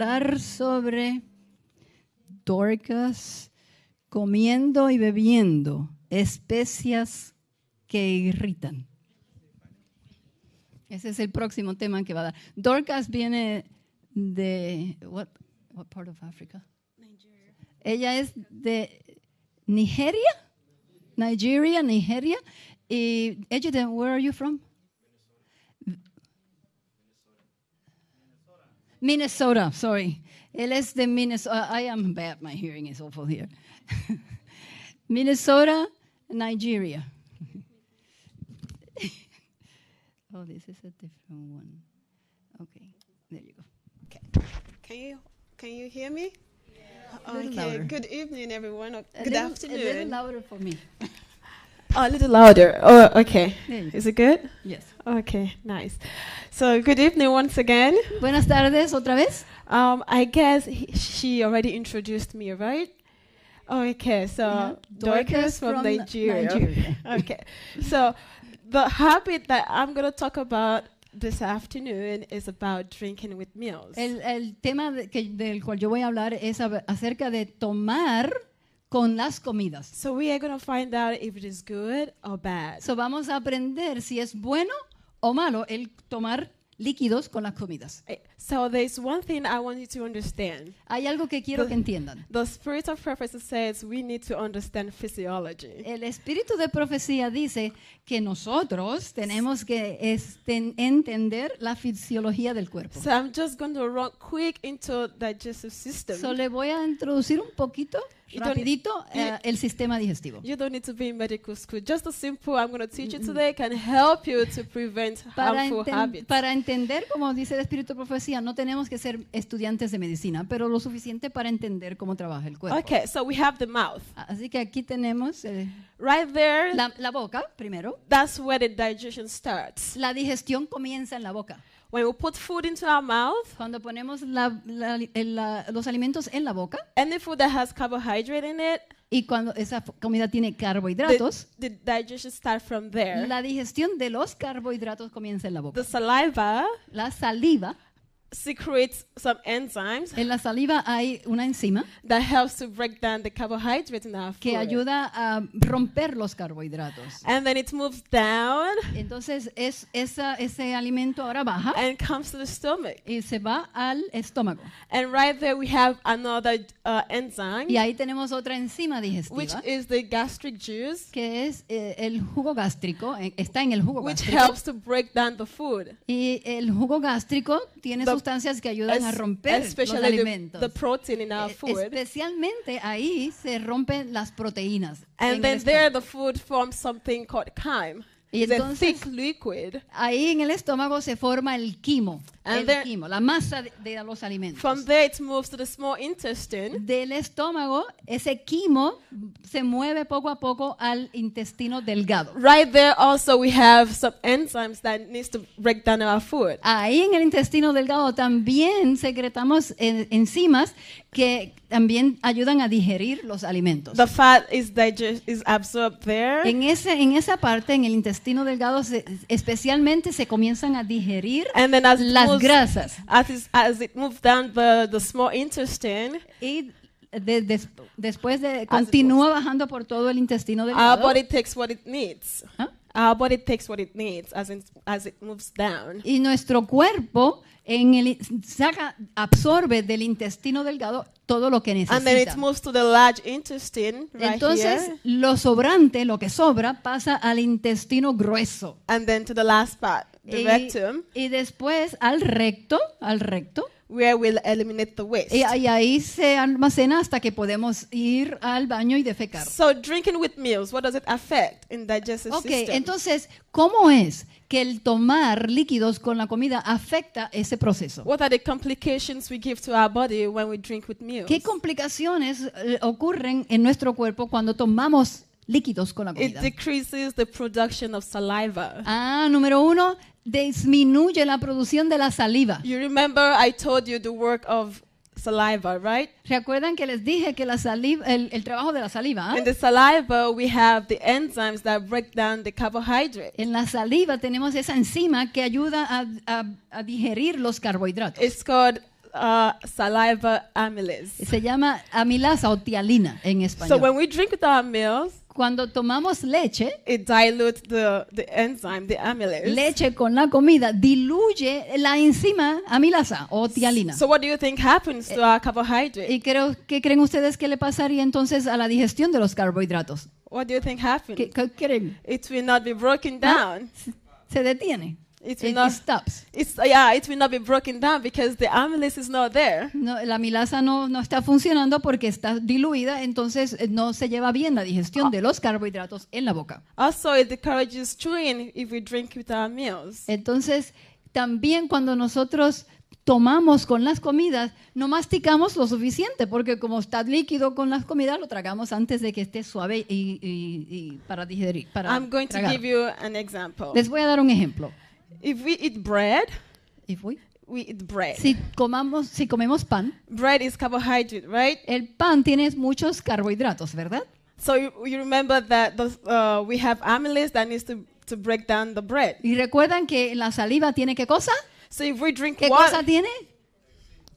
hablar sobre Dorcas, comiendo y bebiendo, especias que irritan. Ese es el próximo tema que va a dar. Dorcas viene de what part of Africa? Nigeria. Ella es de Nigeria. Y ella, where are you from? Minnesota, sorry. Él es de Minnesota. I am bad, my hearing is awful here. Minnesota, Nigeria. Oh, this is a different one. Okay, there you go. Okay. Can you hear me? Yeah. Okay. Good evening, everyone. Good afternoon. A little louder for me. Oh, a little louder. Oh, okay. Is it good? Yes. Okay, nice. So, good evening once again. Buenas tardes otra vez. I guess she already introduced me, right? Okay, so Dorcas from Nigeria. Okay, so the habit that I'm going to talk about this afternoon is about drinking with meals. El tema del cual yo voy a hablar es acerca de tomar con las comidas. So we are going to find out if it is good or bad. So vamos a aprender si es bueno o malo el tomar líquidos con las comidas. So there's one thing I want you to understand. Hay algo que quiero que entiendan. The spirit of prophecy says we need to understand physiology. El espíritu de profecía dice que nosotros tenemos que entender la fisiología del cuerpo. So I'm just going to run quick into digestive system. So le voy a introducir un poquito rapidito el sistema digestivo. You don't need to be in medical school. Just a simple I'm going to teach you today can help you to prevent harmful habits. Para entender, como dice el espíritu de profecía, no tenemos que ser estudiantes de medicina, pero lo suficiente para entender cómo trabaja el cuerpo. Okay, so we have the mouth. Así que aquí tenemos right there. La boca primero. That's where the digestion starts. La digestión comienza en la boca. When we put food into our mouth, cuando ponemos los alimentos en la boca, any food that has carbohydrate in it, y cuando esa comida tiene carbohidratos, the digestion starts from there. La digestión de los carbohidratos comienza en la boca. The saliva, la saliva, secretes some enzymes. En la saliva hay una enzima that helps to break down the carbohydrates in our food. Que ayuda a romper los carbohidratos. And then it moves down. Entonces ese alimento ahora baja. And comes to the stomach. Y se va al estómago. And right there we have another enzyme. Y ahí tenemos otra enzima digestiva. Which is the gastric juice. Que es el jugo gástrico. Está en el jugo which gástrico. Helps to break down the food. Y el jugo gástrico tiene sustancias que ayudan a romper los alimentos. The protein in our food. Especialmente ahí se rompen las proteínas. And then there the food forms something called chyme. Y entonces, thick liquid. Ahí en el estómago se forma el quimo, la masa de los alimentos. From there it moves to the small intestine. Del estómago, ese quimo se mueve poco a poco al intestino delgado. Right there also we have some enzymes that needs to break down our food. Ahí en el intestino delgado también secretamos enzimas que también ayudan a digerir los alimentos. The fat is absorbed there. En esa parte, en el intestino delgado, especialmente se comienzan a digerir las grasas. As it moves down the small intestine. Y después continúa bajando por todo el intestino delgado. Our body takes what it needs. Our body takes what it needs as it moves down. Y nuestro cuerpo absorbe del intestino delgado todo lo que necesita. And then it moves to the large intestine right Entonces, here. Lo sobrante, lo que sobra, pasa al intestino grueso. And then to the last part, the rectum. Y después al recto. Where we'll eliminate the waste. Y ahí se almacena hasta que podemos ir al baño y defecar. So drinking with meals, what does it affect in digestive system? Entonces, ¿cómo es que el tomar líquidos con la comida afecta ese proceso? What are the complications we give to our body when we drink with meals? ¿Qué complicaciones ocurren en nuestro cuerpo cuando tomamos líquidos con la comida? It decreases the production of saliva. Número 1, disminuye la producción de la saliva. You remember I told you the work of saliva, right? ¿Recuerdan que les dije que la saliva, el trabajo de la saliva? In the saliva we have the enzymes that break down the carbohydrate. En la saliva tenemos esa enzima que ayuda a digerir los carbohidratos. It's called saliva amylase. Se llama amilasa o tialina en So español. when we drink with our meals, Cuando tomamos leche, it dilutes the enzyme, the amylase. leche con la comida diluye la enzima amilasa o tialina. So what do you think happens to our carbohydrate? ¿Y qué creen ustedes que le pasaría entonces a la digestión de los carbohidratos? What do you think happens? ¿Qué creen? It will not be broken down. Se detiene. It It will stops. it will not be broken down because the amylase is not there. No, la amilasa no está funcionando porque está diluida, entonces no se lleva bien la digestión de los carbohidratos en la boca. Also, it encourages chewing if we drink with our meals. Entonces, también cuando nosotros tomamos con las comidas, no masticamos lo suficiente, porque como está líquido con las comidas, lo tragamos antes de que esté suave y para digerir. I'm going to give you an example. Les voy a dar un ejemplo. If we eat bread, we eat bread. Si comemos pan, Bread is carbohydrate, right? el pan tiene muchos carbohidratos, ¿verdad? So you remember that we have amylase that needs to break down the bread. Y recuerdan que la saliva tiene ¿qué cosa? So if we drink ¿Qué water, cosa tiene?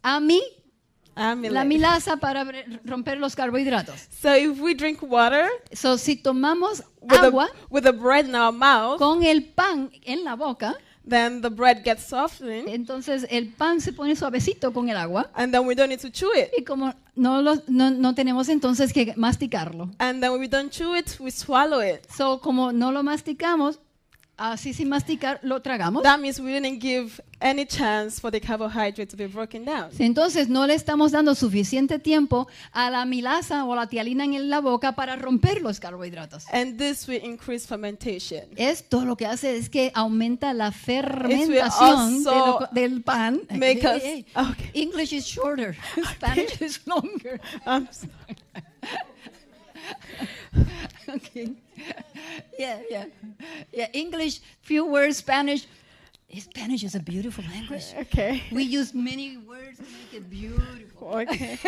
La amylase. amilasa para romper los carbohidratos. So if we drink water So, si tomamos with agua with the bread in our mouth, con el pan en la boca, then the bread gets softened, entonces el pan se pone suavecito con el agua and then we don't need to chew it. y como no tenemos entonces que masticarlo. And then when we don't chew it, we swallow it. So, como no lo masticamos, así sin masticar lo tragamos. That means we didn't give any chance for the carbohydrate to be broken down. Entonces no le estamos dando suficiente tiempo a la amilasa o la tialina en la boca para romper los carbohidratos. And this will increase fermentation. Esto lo que hace es que aumenta la fermentación del pan. Make us, okay. English is shorter, Spanish is longer. Okay. Yeah, English, few words, Spanish. Spanish is a beautiful language. Okay. We use many words to make it beautiful. Okay.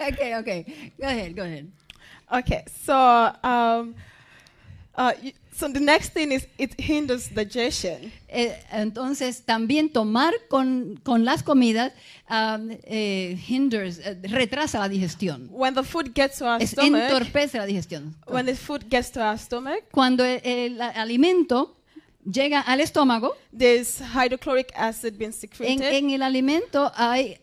Okay. Go ahead. Okay. So, so the next thing is it hinders digestion. Entonces, también tomar con las comidas retrasa la digestión. When the food gets to our stomach, Entorpece la digestión. when the food gets to our stomach, Cuando el alimento llega al estómago, there's hydrochloric acid being secreted, en el alimento hay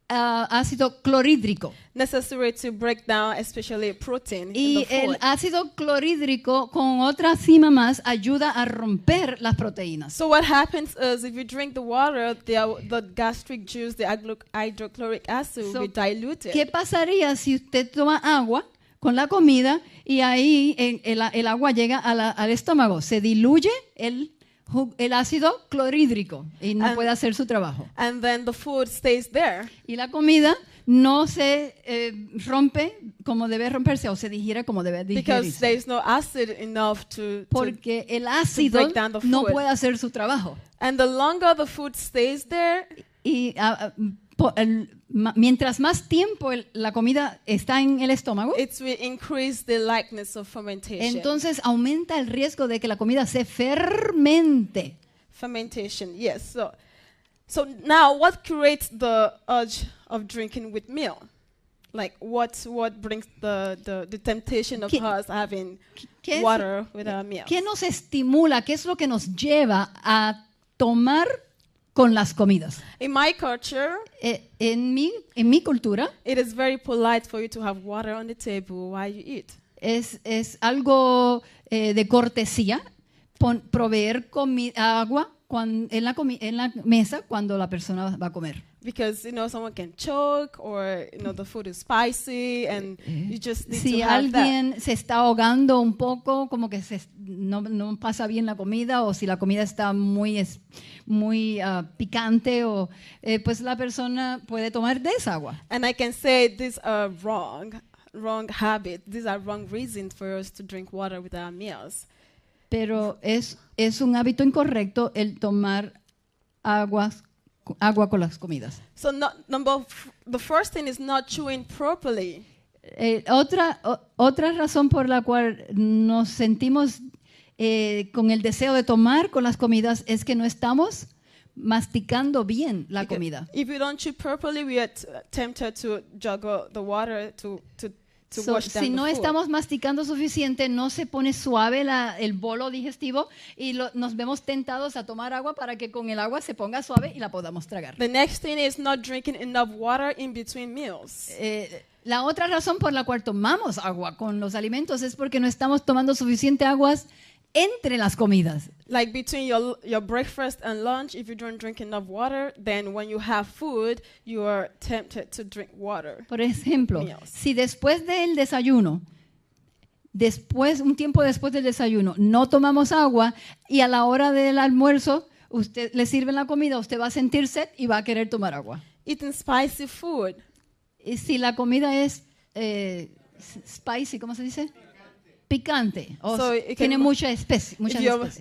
ácido clorhídrico. necessary to break down especially protein in Y the el food. ácido clorhídrico con otra cima más ayuda a romper las proteínas. So what happens is if you drink the water, the gastric juice, the hydrochloric acid will be diluted. ¿Qué pasaría si usted toma agua con la comida y ahí el agua llega al estómago? Se diluye el ácido clorhídrico y no puede hacer su trabajo. And then the food stays there. Y la comida no se rompe como debe romperse o se digiere como debe Because digerirse. there is no acid enough to Porque el ácido break down the no food. puede hacer su trabajo. And the longer the food stays there, Y mientras más tiempo la comida está en el estómago, it will increase the likeness of fermentation. entonces aumenta el riesgo de que la comida se fermente. Fermentation, yes. So now, what creates the urge of drinking with meal? Like what brings the temptation of us having water with our meal? ¿Qué nos estimula? ¿Qué es lo que nos lleva a tomar con las comidas? In my culture, En mi cultura, it is very polite for you to have water on the table while you eat. es algo de cortesía proveer agua en la mesa cuando la persona va a comer. Because, someone can choke or, the food is spicy and you just need Si to have alguien se está ahogando un poco, como que no pasa bien la comida, o si la comida está muy picante, pues la persona puede tomar de esa agua. And I can say these are wrong habits. These are wrong reasons for us to drink water with our meals. Pero es un hábito incorrecto el tomar agua con las comidas. So the first thing is not chewing properly. Otra razón por la cual nos sentimos con el deseo de tomar con las comidas es que no estamos masticando bien la Because comida. if you don't chew properly, we are tempted to juggle the water to So, wash down si no the food. estamos masticando suficiente, no se pone suave el bolo digestivo y nos vemos tentados a tomar agua para que con el agua se ponga suave y la podamos tragar. The next thing is not drinking enough water in between meals. La otra razón por la cual tomamos agua con los alimentos es porque no estamos tomando suficiente agua entre las comidas. Like between your breakfast and lunch, if you don't drink enough water, then when you have food, you are tempted to drink water. Por ejemplo, Meals. si después del desayuno, un tiempo después del desayuno, no tomamos agua y a la hora del almuerzo usted le sirven la comida, usted va a sentir sed y va a querer tomar agua. Eating spicy food. Y si la comida es spicy, ¿cómo se dice? Picante. O So tiene muchas especies.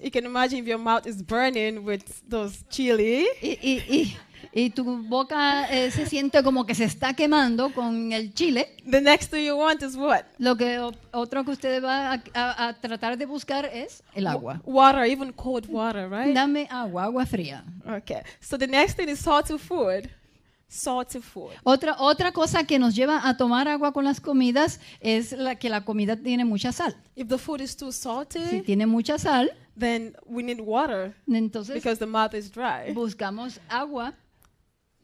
You can imagine if your mouth is burning with those chili. Y tu boca se siente como que se está quemando con el chile. The next thing you want is what? Otro que usted va a tratar de buscar es el agua. Water, even cold water, right? Dame agua fría. Okay. So the next thing is salty food. Salty food. Otra cosa que nos lleva a tomar agua con las comidas es que la comida tiene mucha sal. If the food is too salty, Si tiene mucha sal, then we need water entonces because the mouth is dry. buscamos agua.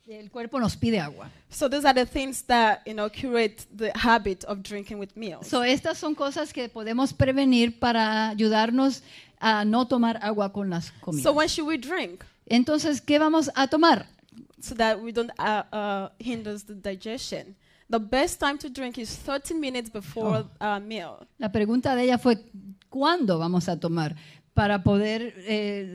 El cuerpo nos pide agua. So those are the things that, curate the habit of drinking with meals. So, estas son cosas que podemos prevenir para ayudarnos a no tomar agua con las comidas. So when should we drink? Entonces, ¿qué vamos a tomar? So that we don't hinders the digestion. The best time to drink is 30 minutes before a meal. La pregunta de ella fue, ¿cuándo vamos a tomar? Para poder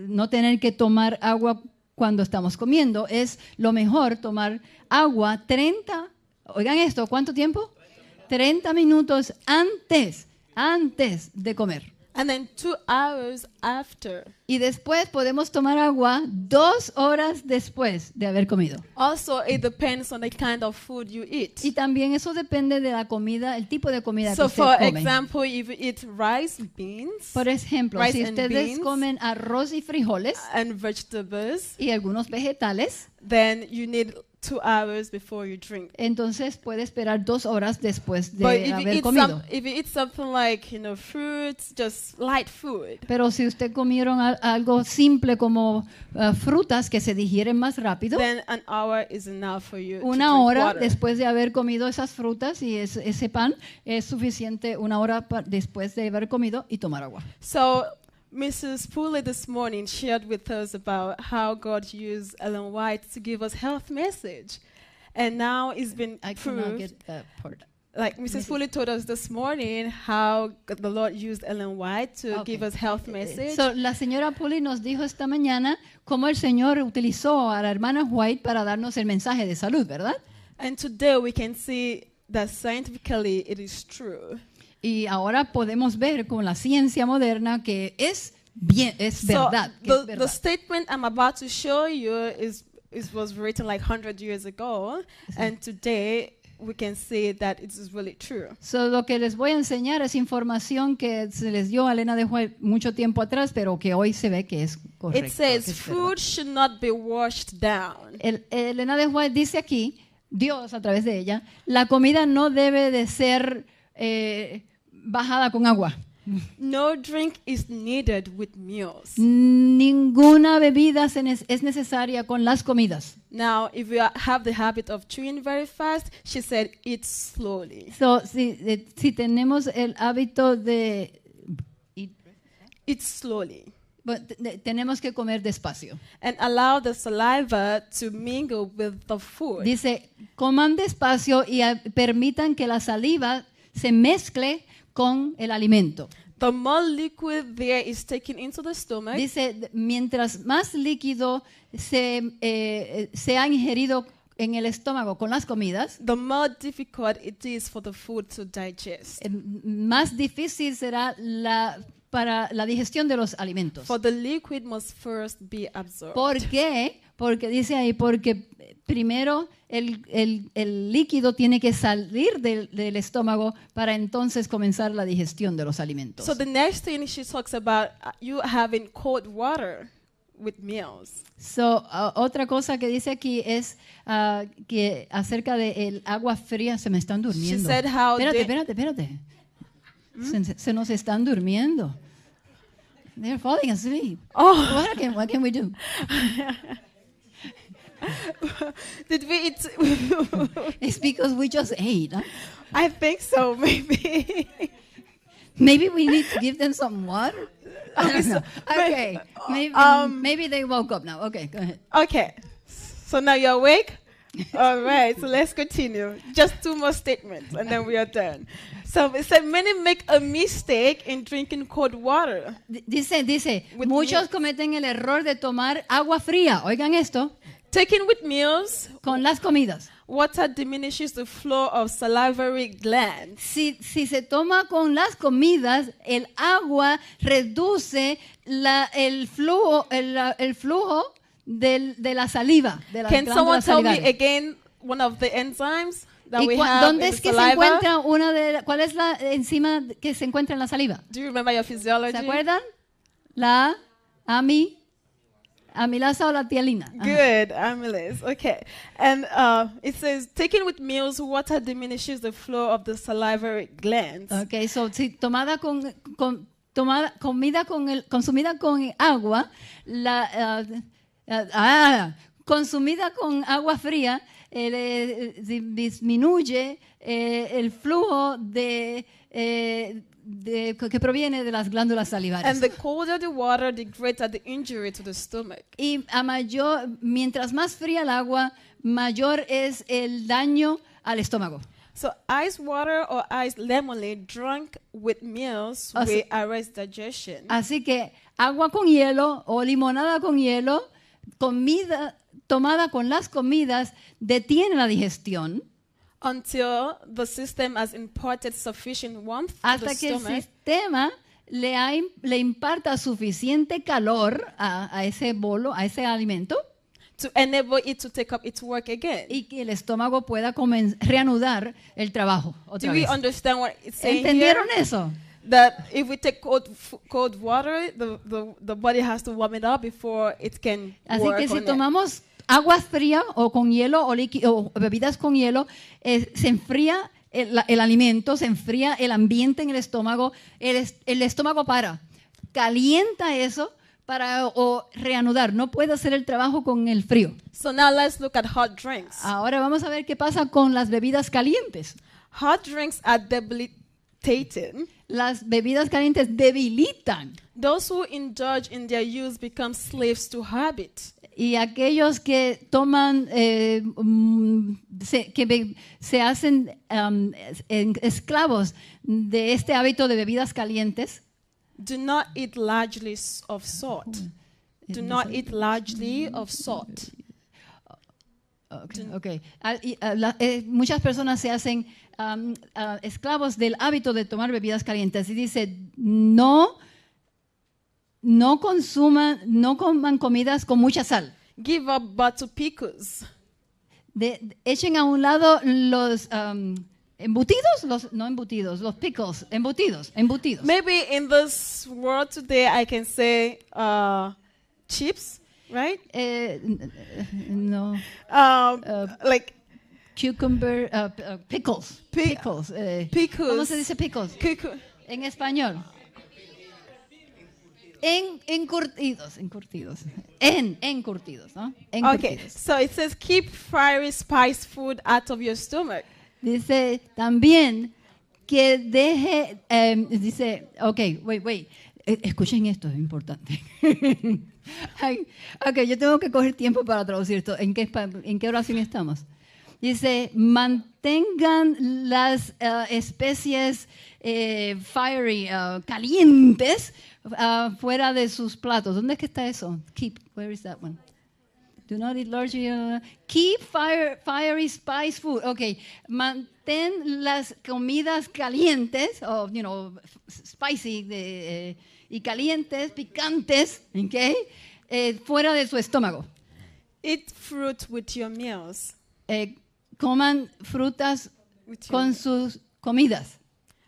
no tener que tomar agua cuando estamos comiendo. Es lo mejor tomar agua 30, oigan esto, ¿cuánto tiempo? 30 minutos antes de comer. And then 2 hours after. Y después podemos tomar agua 2 horas después de haber comido. Also, it depends on the kind of food you eat. Y también eso depende de la comida, el tipo de comida que So, usted for come. example, if you eat rice, beans, Por ejemplo, rice si and ustedes beans, comen arroz y frijoles and vegetables, y algunos vegetales, then you need 2 hours before you drink. entonces puede esperar 2 horas después But de haber comido. if you eat something like, fruits, just light food, Pero si usted comieron algo simple como frutas que se digieren más rápido, then an hour is enough for you to una drink hora water. después de haber comido esas frutas y ese pan es suficiente, una hora después de haber comido y tomar agua. So, Mrs. Pooley this morning shared with us about how God used Ellen White to give us health message. And now it's been I cannot proved, get that part. like Mrs. Pooley told us this morning, how the Lord used Ellen White to Okay. give us health message. So, la señora Pulley nos dijo esta mañana cómo el Señor utilizó a la hermana White para darnos el mensaje de salud, ¿verdad? And today we can see that scientifically it is true. Y ahora podemos ver con la ciencia moderna que es verdad. Que es The verdad. statement I'm about to show you was written like 100 years ago, and today we can see that it is really true. So, lo que les voy a enseñar es información que se les dio a Elena de White mucho tiempo atrás, pero que hoy se ve que es correcto. It says que es verdad. food should not be washed down. Elena de White dice aquí, Dios a través de ella, la comida no debe de ser bajada con agua. No drink is needed with meals. Ninguna bebida es necesaria con las comidas. Now, if you have the habit of chewing very fast, she said, eat slowly. So, si tenemos el hábito de Eat slowly. tenemos que comer despacio. And allow the saliva to mingle with the food. Dice, coman despacio y permitan que la saliva se mezcle con el alimento. The more liquid there is taken into the stomach, Dice, mientras más líquido se ha ingerido en el estómago con las comidas, the more difficult it is for the food to digest. más difícil será para la digestión de los alimentos. For the liquid must first be absorbed. ¿Por qué? Porque dice ahí, porque primero el líquido tiene que salir del estómago para entonces comenzar la digestión de los alimentos. So the next thing she talks about, you having cold water with meals. So, otra cosa que dice aquí es que acerca del agua fría, se me están She durmiendo. said how Espérate. Se nos están durmiendo. They're falling asleep. Oh, What can we do? did we eat? It's because we just ate. Huh? I think so, maybe. Maybe we need to give them some water. I don't know. Okay, maybe they woke up now. Okay, go ahead. Okay, so now you're awake? All right, so let's continue. Just 2 more statements and then we are done. So it said many make a mistake in drinking cold water. Dice, With muchos cometen el error de tomar agua fría. Oigan esto, Taken with meals, con las comidas. water diminishes the flow of salivary glands. Si se toma con las comidas, el agua reduce el flujo de la saliva. De las Can someone glándulas tell me salivales. again one of the enzymes that ¿Y we have dónde in es the que se saliva? encuentra cuál es la enzima que se encuentra en la saliva? Do you remember your physiology? ¿Se acuerdan? La amilasa o la tialina. Ajá. Good, amylase. Okay. And it says, taken with meals, water diminishes the flow of the salivary glands. Okay, so si consumida con agua, consumida con agua fría, disminuye el flujo que proviene de las glándulas salivales. And the colder the water, the greater the injury to the stomach. Y mientras más fría el agua, mayor es el daño al estómago. So ice water or ice lemonade drunk with meals will arrest digestion. Así que agua con hielo o limonada con hielo, comida tomada con las comidas, detiene la digestión Until the system has imparted sufficient warmth to hasta the que el stomach sistema le imparta suficiente calor a ese bolo, a ese alimento, to enable it to take up its work again. y que el estómago pueda reanudar el trabajo otra Do we vez. understand what it's saying ¿Entendieron here? eso? That if we take cold water, the body has to warm it up before it can Así work que si on it. tomamos agua fría o con hielo o bebidas con hielo, se enfría el alimento, se enfría el ambiente en el estómago, el estómago calienta eso para reanudar. No puede hacer el trabajo con el frío. So now let's look at hot drinks. Ahora vamos a ver qué pasa con las bebidas calientes. Hot drinks are debilitating. Las bebidas calientes debilitan. Those who indulge in their use become slaves to habit. Y aquellos que toman, se hacen esclavos de este hábito de bebidas calientes. Do not eat largely of salt. Do not eat largely of salt. Okay. Muchas personas se hacen esclavos del hábito de tomar bebidas calientes. Y dice, no coman comidas con mucha sal. Give up butter pickles. Echen a un lado los embutidos, los pickles, embutidos. Maybe in this world today I can say chips, right? No. Like Cucumber, pickles. Pickles. pickles. ¿Cómo se dice pickles? En español. Encurtidos, ¿no? Okay, so it says keep fiery spiced food out of your stomach. Dice también que dice, wait, escuchen esto, es importante. Ok, yo tengo que coger tiempo para traducir esto. ¿En qué oración estamos? Dice, mantengan las especies fiery, calientes, fuera de sus platos. ¿Dónde es que está eso? Keep, where is that one? Do not eat largely. Keep fiery spice food. Okay, mantén las comidas calientes, spicy y calientes, picantes, okay, fuera de su estómago. Eat fruit with your meals. Coman frutas con sus comidas.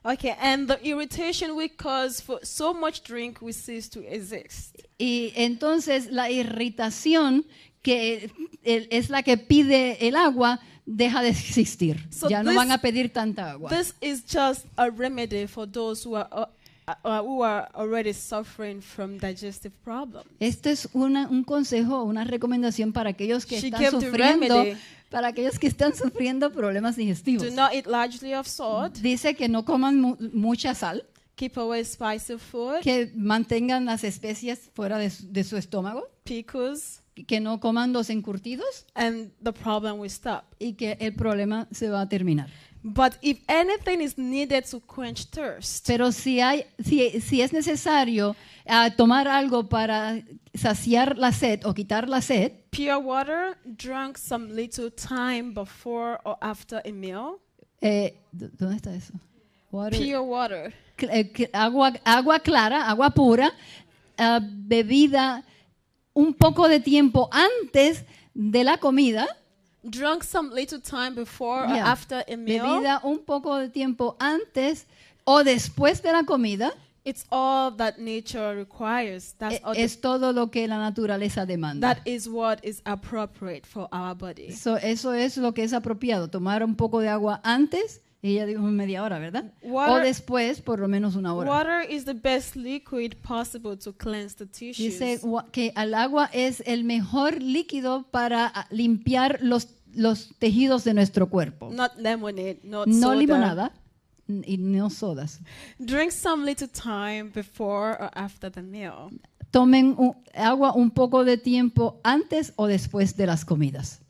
Okay, and the irritation we cause for so much drink we cease to exist. Y entonces la irritación que es la que pide el agua deja de existir. So Ya no this- van a pedir tanta agua. This is just a remedy for those who are already suffering from digestive problems. Este es un consejo, una recomendación para aquellos que She están gave the sufriendo, remedy. para aquellos que están sufriendo problemas digestivos. Do not eat largely of salt. Dice que no coman mucha sal, Keep away spicy food, que mantengan las especias fuera de su estómago, pickles, que no coman los encurtidos and the problem will stop. y que el problema se va a terminar. But if anything is needed to quench thirst, Pero si es necesario tomar algo para saciar la sed o quitar la sed, pure water drunk some little time before or after a meal. ¿dónde está eso? Water. Pure water. Agua clara, agua pura, bebida un poco de tiempo antes de la comida. Drunk some little time before or Yeah. after a meal. Bebida un poco de tiempo antes o después de la comida. It's all that nature requires. That's all Es todo lo que la naturaleza demanda. that is what is appropriate for our body. Eso es lo que es apropiado. Tomar un poco de agua antes, ella dijo media hora, ¿verdad? Water- O después, por lo menos una hora. Water is the best liquid possible to cleanse the tissues. Dice que el agua es el mejor líquido para limpiar los tejidos de nuestro cuerpo. Not lemonade, not No soda. limonada y no sodas. Drink some little time before or after the meal. Tomen agua un poco de tiempo antes o después de las comidas.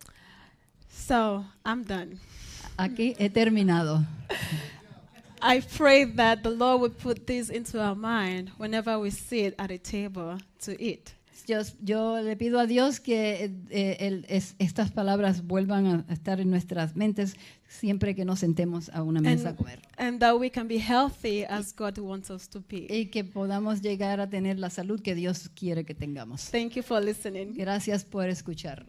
So, I'm done. Aquí he terminado. I pray that the Lord would put this into our mind whenever we sit at a table to eat. Yo le pido a Dios que estas palabras vuelvan a estar en nuestras mentes siempre que nos sentemos a una mesa a comer. And that we can be healthy as God wants us to be. Y que podamos llegar a tener la salud que Dios quiere que tengamos. Thank you for listening. Gracias por escuchar.